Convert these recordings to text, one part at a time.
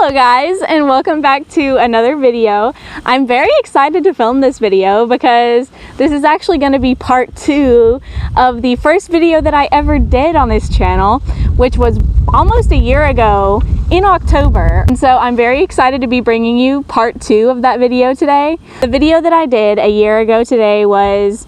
Hello guys, and welcome back to another video. I'm very excited to film this video because this is actually going to be part 2 of the first video that I ever did on this channel, which was almost a year ago in October. And so I'm very excited to be bringing you part 2 of that video today. The video that I did a year ago today was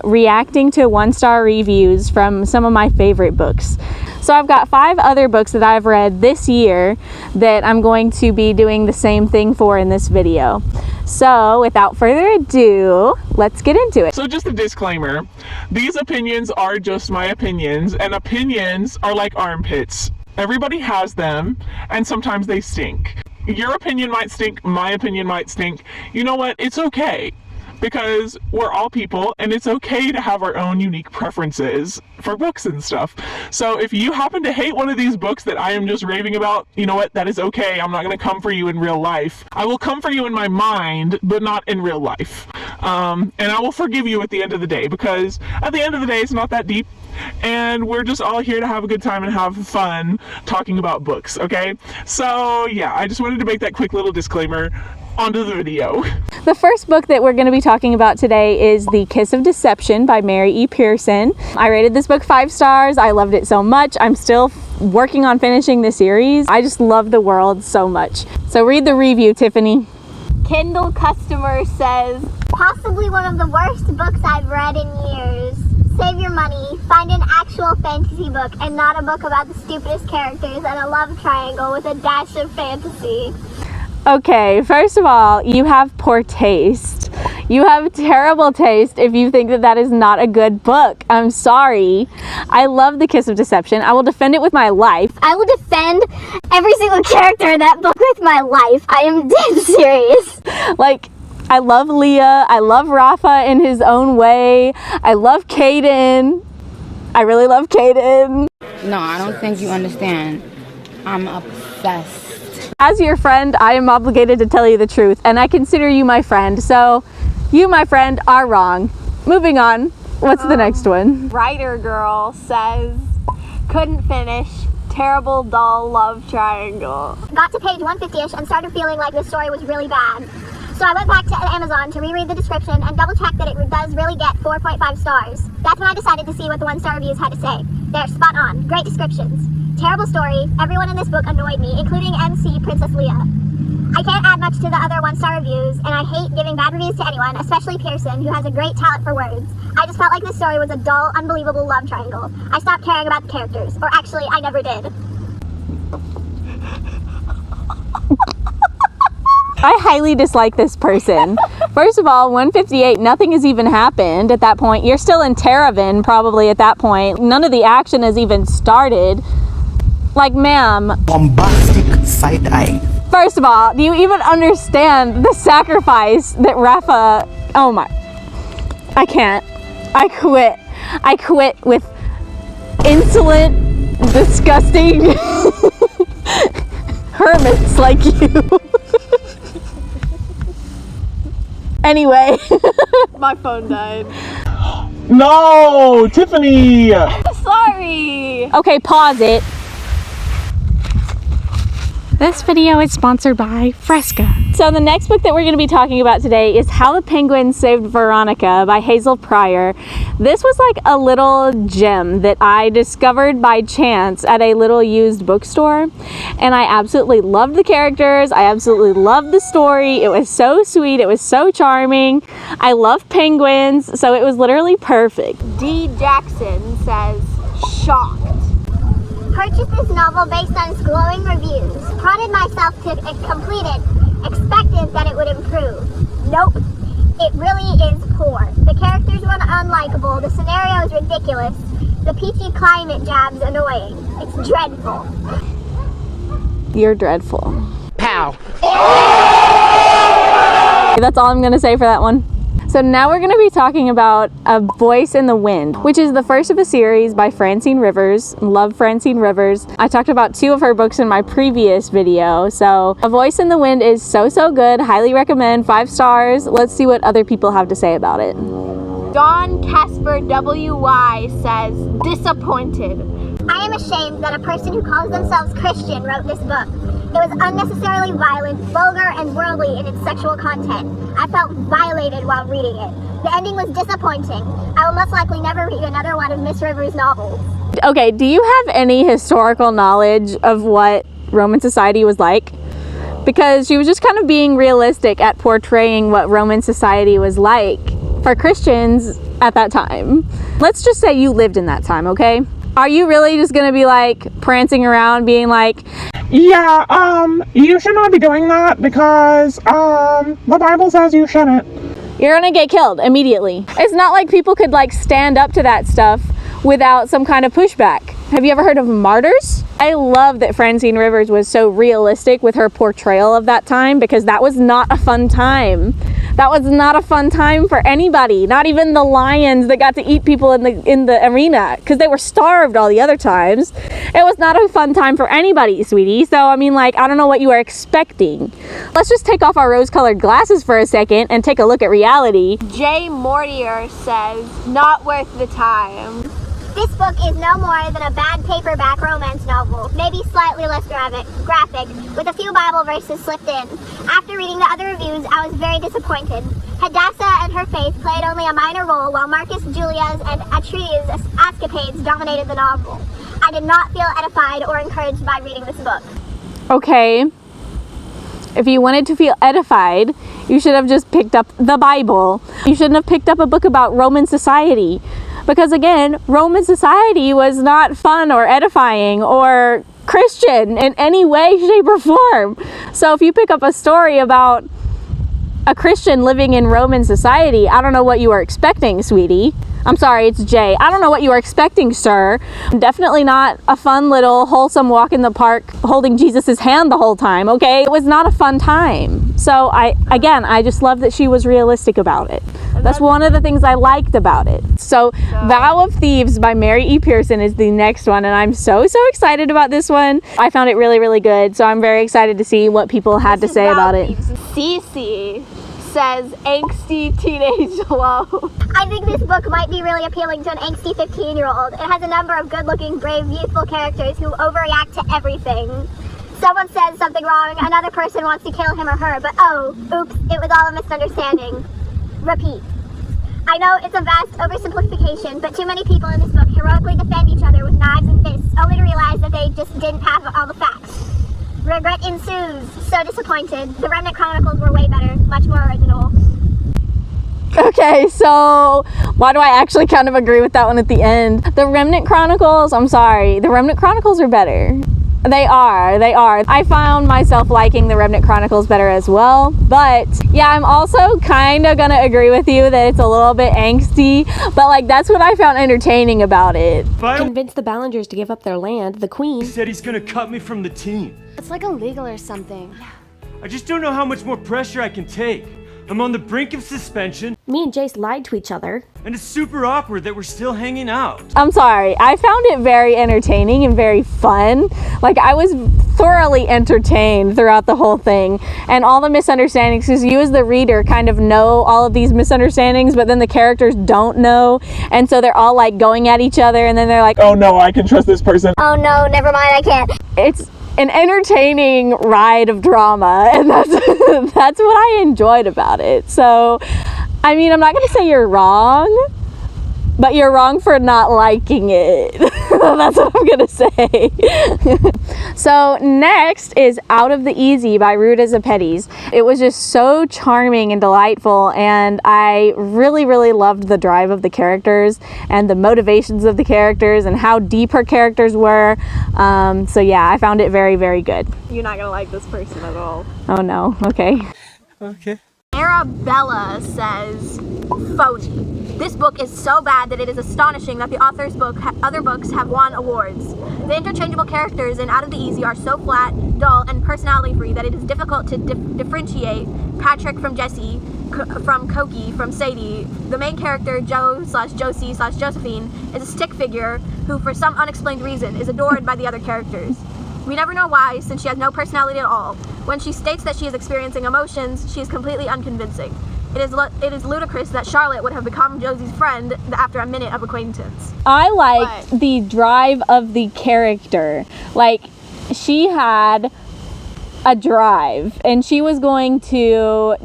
reacting to 1-star reviews from some of my favorite books. So I've got 5 other books that I've read this year that I'm going to be doing the same thing for in this video. So without further ado, let's get into it. So just a disclaimer, these opinions are just my opinions, and opinions are like armpits. Everybody has them, and sometimes they stink. Your opinion might stink, my opinion might stink. You know what? It's okay. Because we're all people, and it's okay to have our own unique preferences for books and stuff. So if you happen to hate one of these books that I am just raving about, you know what? That is okay. I'm not going to come for you in real life. I will come for you in my mind, but not in real life. And I will forgive you at the end of the day, because at the end of the day, it's not that deep. And we're just all here to have a good time and have fun talking about books, okay? So yeah, I just wanted to make that quick little disclaimer. Onto the video. The first book that we're going to be talking about today is The Kiss of Deception by Mary E. Pearson. I rated this book 5 stars. I loved it so much. I'm still working on finishing the series. I just love the world so much. So read the review, Tiffany. Kindle customer says, possibly one of the worst books I've read in years. Save your money, find an actual fantasy book and not a book about the stupidest characters and a love triangle with a dash of fantasy. Okay, first of all, you have poor taste. You have terrible taste if you think that that is not a good book. I'm sorry. I love The Kiss of Deception. I will defend it with my life. I will defend every single character in that book with my life. I am dead serious. Like, I love Leah. I love Rafa in his own way. I love Caden. I really love Caden. No, I don't think you understand. I'm obsessed. As your friend, I am obligated to tell you the truth, and I consider you my friend. So, you, my friend, are wrong. Moving on. What's the next one? Writer girl says, couldn't finish. Terrible, dull love triangle. Got to page 150-ish and started feeling like the story was really bad. So I went back to Amazon to reread the description and double check that it does really get 4.5 stars. That's when I decided to see what the 1-star reviews had to say. They're spot on. Great descriptions. Terrible story. Everyone in this book annoyed me, including MC Princess Leah. I can't add much to the other 1-star reviews, and I hate giving bad reviews to anyone, especially Pearson, who has a great talent for words. I just felt like this story was a dull, unbelievable love triangle. I stopped caring about the characters. Or actually, I never did. I highly dislike this person. First of all, 158, nothing has even happened at that point. You're still in Terravan, probably at that point. None of the action has even started. Like, ma'am. Bombastic side eye. First of all, do you even understand the sacrifice that Rafa... Oh my... I can't. I quit. I quit with insolent, disgusting hermits like you. Anyway. My phone died. No, Tiffany! Sorry! Okay, pause it. This video is sponsored by Fresca. So the next book that we're going to be talking about today is How the Penguin Saved Veronica by Hazel Pryor. This was like a little gem that I discovered by chance at a little used bookstore, and I absolutely loved the characters. I absolutely loved the story. It was so sweet. It was so charming. I love penguins, so it was literally perfect. D. Jackson says, shocked. Purchased this novel based on its glowing reviews. Prodded myself to complete it. Expected that it would improve. Nope. It really is poor. The characters were unlikable. The scenario is ridiculous. The peachy climate jab's annoying. It's dreadful. You're dreadful. Pow. That's all I'm going to say for that one. So now we're going to be talking about A Voice in the Wind, which is the first of a series by Francine Rivers. Love Francine Rivers. I talked about 2 of her books in my previous video. So A Voice in the Wind is so good. Highly recommend. 5 stars. Let's see what other people have to say about it. Don Casper WY says, disappointed. I am ashamed that a person who calls themselves Christian wrote this book. It was unnecessarily violent, vulgar, and worldly in its sexual content. I felt violated while reading it. The ending was disappointing. I will most likely never read another one of Miss Rivers' novels. Okay, do you have any historical knowledge of what Roman society was like? Because she was just kind of being realistic at portraying what Roman society was like for Christians at that time. Let's just say you lived in that time, okay? Are you really just gonna be like prancing around being like, Yeah, you should not be doing that because, the Bible says you shouldn't. you're gonna get killed immediately? It's not like people could like stand up to that stuff without some kind of pushback. Have you ever heard of martyrs? I love that Francine Rivers was so realistic with her portrayal of that time, because that was not a fun time. That was not a fun time for anybody, not even the lions that got to eat people in the arena, because they were starved all the other times. It was not a fun time for anybody, sweetie. So, I mean, like, I don't know what you are expecting. Let's just take off our rose-colored glasses for a second and take a look at reality. Jay Mortier says, not worth the time. This book is no more than a bad paperback romance novel, maybe slightly less graphic, with a few Bible verses slipped in. After reading the other reviews, I was very disappointed. Hadassah and her faith played only a minor role, while Marcus Julia's and Atrides' escapades dominated the novel. I did not feel edified or encouraged by reading this book. Okay, if you wanted to feel edified, you should have just picked up the Bible. You shouldn't have picked up a book about Roman society. Because again, Roman society was not fun or edifying or Christian in any way, shape, or form. So if you pick up a story about a Christian living in Roman society, I don't know what you were expecting, sweetie. I'm sorry, it's Jay. I don't know what you were expecting, sir. Definitely not a fun little wholesome walk in the park holding Jesus's hand the whole time, okay? It was not a fun time. So I just love that she was realistic about it. That's one of the things I liked about it. So Vow of Thieves by Mary E. Pearson is the next one, and I'm so excited about this one. I found it really, really good, so I'm very excited to see what people had to say about it. Cece says, angsty teenage love. I think this book might be really appealing to an angsty 15-year-old. It has a number of good-looking, brave, youthful characters who overreact to everything. Someone says something wrong, another person wants to kill him or her, but oh, oops, it was all a misunderstanding. Repeat. I know it's a vast oversimplification, but too many people in this book heroically defend each other with knives and fists, only to realize that they just didn't have all the facts. Regret ensues. So disappointed. The Remnant Chronicles were way better, much more original. Okay, so why do I actually kind of agree with that one at the end? The Remnant Chronicles, I'm sorry, the Remnant Chronicles are better. They are. I found myself liking the Remnant Chronicles better as well, but yeah, I'm also kind of gonna agree with you that it's a little bit angsty, but like that's what I found entertaining about it. Convince the Ballingers to give up their land. The Queen said he's gonna cut me from the team. It's like illegal or something. I just don't know how much more pressure I can take. I'm on the brink of suspension. Me and Jace lied to each other. And it's super awkward that we're still hanging out. I'm sorry, I found it very entertaining and very fun. Like, I was thoroughly entertained throughout the whole thing. And all the misunderstandings, because you as the reader kind of know all of these misunderstandings, but then the characters don't know. And so they're all like going at each other, and then they're like, Oh no, I can trust this person. Oh no, never mind, I can't. It's an entertaining ride of drama, and that's what I enjoyed about it. So, I mean, I'm not gonna say you're wrong, but you're wrong for not liking it. That's what I'm gonna say. So next is Out of the Easy by Ruta Sepetys. It was just so charming and delightful, and I really, really loved the drive of the characters and the motivations of the characters and how deep her characters were. So yeah, I found it very, very good. You're not gonna like this person at all. Oh no, okay. Okay. Arabella says, phony. This book is so bad that it is astonishing that the author's other books have won awards. The interchangeable characters in Out of the Easy are so flat, dull, and personality-free that it is difficult to differentiate Patrick from Jesse, from Koki from Sadie. The main character, Josie/Josephine, is a stick figure who, for some unexplained reason, is adored by the other characters. We never know why, since she has no personality at all. When she states that she is experiencing emotions, she is completely unconvincing. It is ludicrous that Charlotte would have become Josie's friend after a minute of acquaintance. I liked the drive of the character. Like, she had a drive and she was going to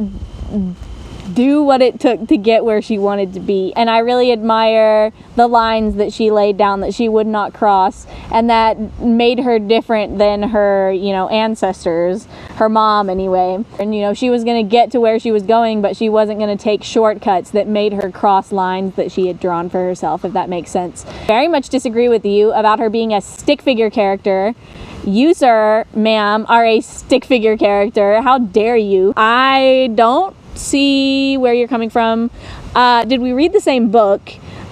do what it took to get where she wanted to be. And I really admire the lines that she laid down that she would not cross, and that made her different than her, you know, ancestors, her mom anyway. And, you know, she was going to get to where she was going, but she wasn't going to take shortcuts that made her cross lines that she had drawn for herself, if that makes sense. Very much disagree with you about her being a stick figure character. You, sir, ma'am, are a stick figure character. How dare you? I don't see where you're coming from. Did we read the same book?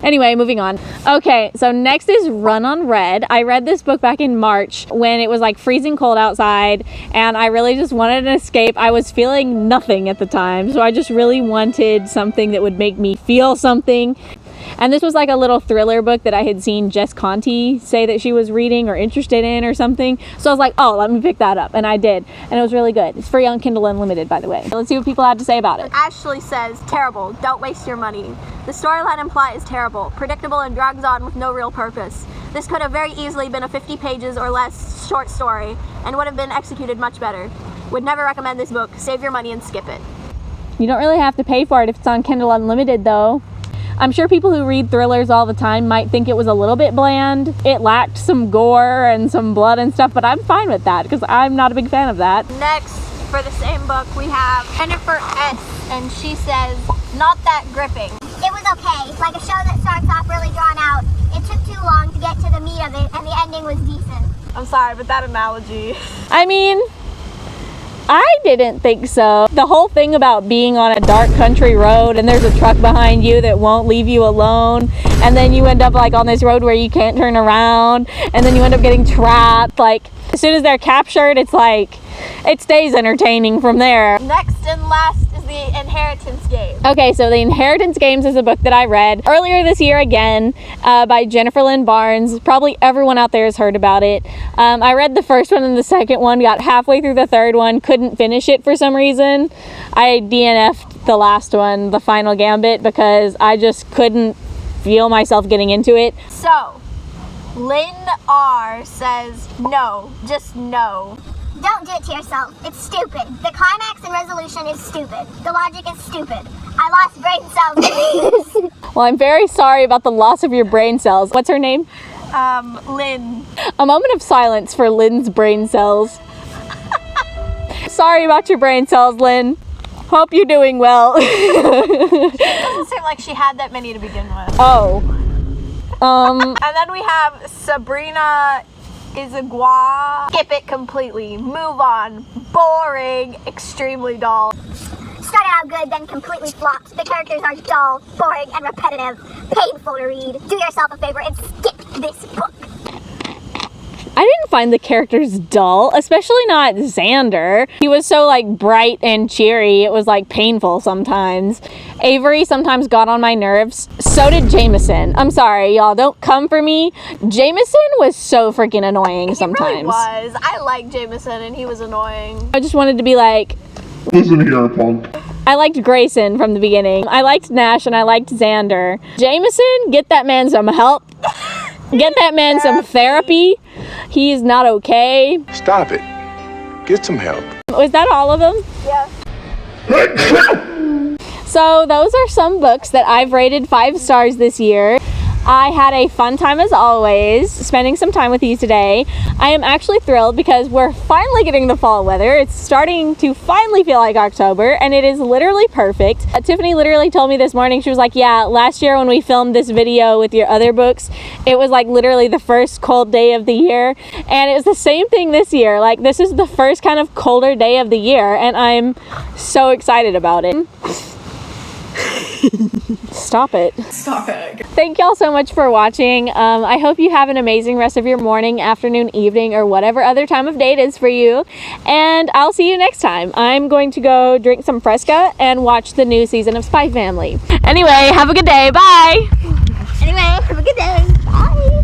Anyway, moving on. Okay, so next is Run on Red. I read this book back in March when it was like freezing cold outside, and I really just wanted an escape. I was feeling nothing at the time, so I just really wanted something that would make me feel something. And this was like a little thriller book that I had seen Jess Conti say that she was reading or interested in or something. So I was like, oh, let me pick that up. And I did. And it was really good. It's free on Kindle Unlimited, by the way. Let's see what people had to say about it. Ashley says, terrible. Don't waste your money. The storyline and plot is terrible, predictable, and drags on with no real purpose. This could have very easily been a 50 pages or less short story and would have been executed much better. Would never recommend this book. Save your money and skip it. You don't really have to pay for it if it's on Kindle Unlimited, though. I'm sure people who read thrillers all the time might think it was a little bit bland. It lacked some gore and some blood and stuff, but I'm fine with that because I'm not a big fan of that. Next, for the same book, we have Jennifer S. And she says, not that gripping. It was okay, like a show that starts off really drawn out. It took too long to get to the meat of it, and the ending was decent. I'm sorry, but that analogy. I mean, I didn't think so. The whole thing about being on a dark country road and there's a truck behind you that won't leave you alone, and then you end up like on this road where you can't turn around, and then you end up getting trapped. Like, as soon as they're captured, it's like, it stays entertaining from there. Next and last is The Inheritance Game. Okay, so The Inheritance Games is a book that I read earlier this year again by Jennifer Lynn Barnes. Probably everyone out there has heard about it. I read the first one and the second one, got halfway through the third one, couldn't finish it for some reason. I DNF'd the last one, The Final Gambit, because I just couldn't feel myself getting into it. So, Lynn R. says, no, just no. Don't do it to yourself. It's stupid. The climax and resolution is stupid. The logic is stupid. I lost brain cells. Well, I'm very sorry about the loss of your brain cells. What's her name? Lynn. A moment of silence for Lynn's brain cells. Sorry about your brain cells, Lynn. Hope you're doing well. It doesn't seem like she had that many to begin with. Oh. And then we have Sabrina Isagwa. Skip it completely. Move on. Boring. Extremely dull. Started out good, then completely flopped. The characters are dull, boring, and repetitive. Painful to read. Do yourself a favor and skip this book. I didn't find the characters dull, especially not Xander. He was so like bright and cheery, it was like painful sometimes. Avery sometimes got on my nerves. So did Jameson. I'm sorry, y'all, don't come for me. Jameson was so freaking annoying sometimes. He really was. I liked Jameson and he was annoying. I just wanted to be like, listen here, punk. I liked Grayson from the beginning. I liked Nash and I liked Xander. Jameson, get that man some help. Get that man some therapy. He is not okay. Stop it. Get some help. Was that all of them? Yeah. So those are some books that I've rated 5 stars this year. I had a fun time as always, spending some time with you today. I am actually thrilled because we're finally getting the fall weather. It's starting to finally feel like October, and it is literally perfect. Tiffany literally told me this morning, she was like, yeah, last year when we filmed this video with your other books, it was like literally the first cold day of the year, and it was the same thing this year. Like, this is the first kind of colder day of the year, and I'm so excited about it. Stop it. Stop it. Thank y'all so much for watching. I hope you have an amazing rest of your morning, afternoon, evening, or whatever other time of day it is for you. And I'll see you next time. I'm going to go drink some Fresca and watch the new season of Spy Family. Anyway, have a good day. Bye. Anyway, have a good day. Bye.